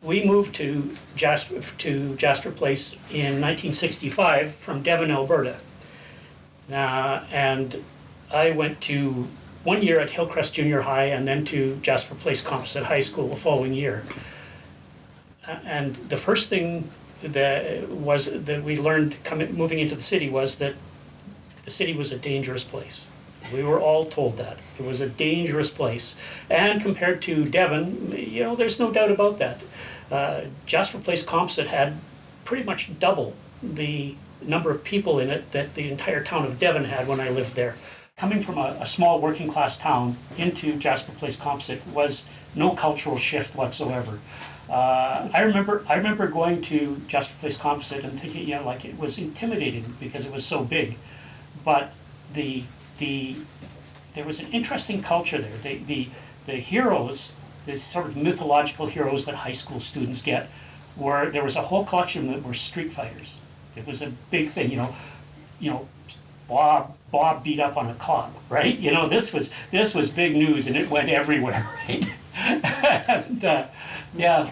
We moved to Jasper Place in 1965 from Devon, Alberta. And I went to 1 year at Hillcrest Junior High and then to Jasper Place Composite High School the following year. And the first thing that we learned moving into the city was that the city was a dangerous place. We were all told that. It was a dangerous place. And compared to Devon, there's no doubt about that. Jasper Place Composite had pretty much double the number of people in it that the entire town of Devon had when I lived there. Coming from a small working class town into Jasper Place Composite was no cultural shift whatsoever. I remember going to Jasper Place Composite and thinking, like it was intimidating because it was so big. But there was an interesting culture there. The heroes, the sort of mythological heroes that high school students get, there was a whole collection that were street fighters. It was a big thing, Bob beat up on a cop, right? This was big news, and it went everywhere, right? And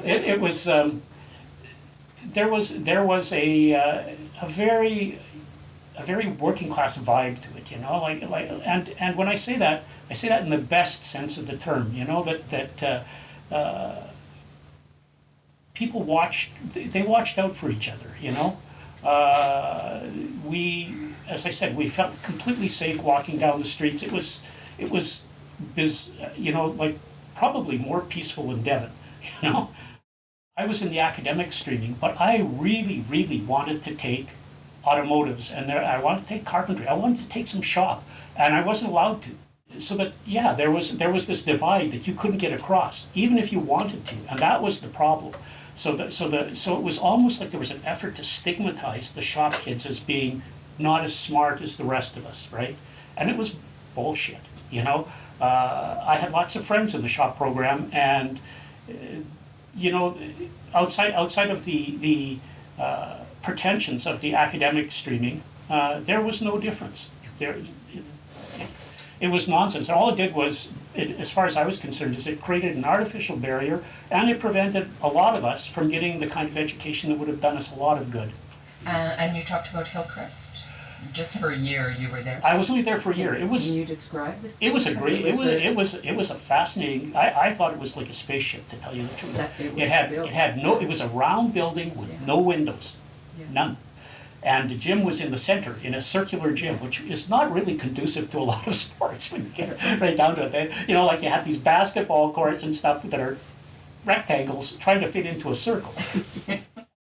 it was. There was a very working class vibe to it, and when I say that in the best sense of the term, that people watched out for each other, as I said, we felt completely safe walking down the streets. It was probably more peaceful than Devon, I was in the academic streaming, but I really, really wanted to take automotives, and I wanted to take carpentry. I wanted to take some shop, and I wasn't allowed to. So that, there was this divide that you couldn't get across, even if you wanted to, and that was the problem. So it was almost like there was an effort to stigmatize the shop kids as being not as smart as the rest of us, right? And it was bullshit, I had lots of friends in the shop program, and outside of the pretensions of the academic streaming, there was no difference. It was nonsense. And all it did was, as far as I was concerned, is it created an artificial barrier, and it prevented a lot of us from getting the kind of education that would have done us a lot of good. And you talked about Hillcrest. Just for a year, you were there. I was only there for a year. Can you describe this? It was a great. It was a fascinating. I thought it was like a spaceship, to tell you the truth. It was a round building with no windows, none. And the gym was in the center, in a circular gym, which is not really conducive to a lot of sports when you get right down to it. You had these basketball courts and stuff that are rectangles trying to fit into a circle,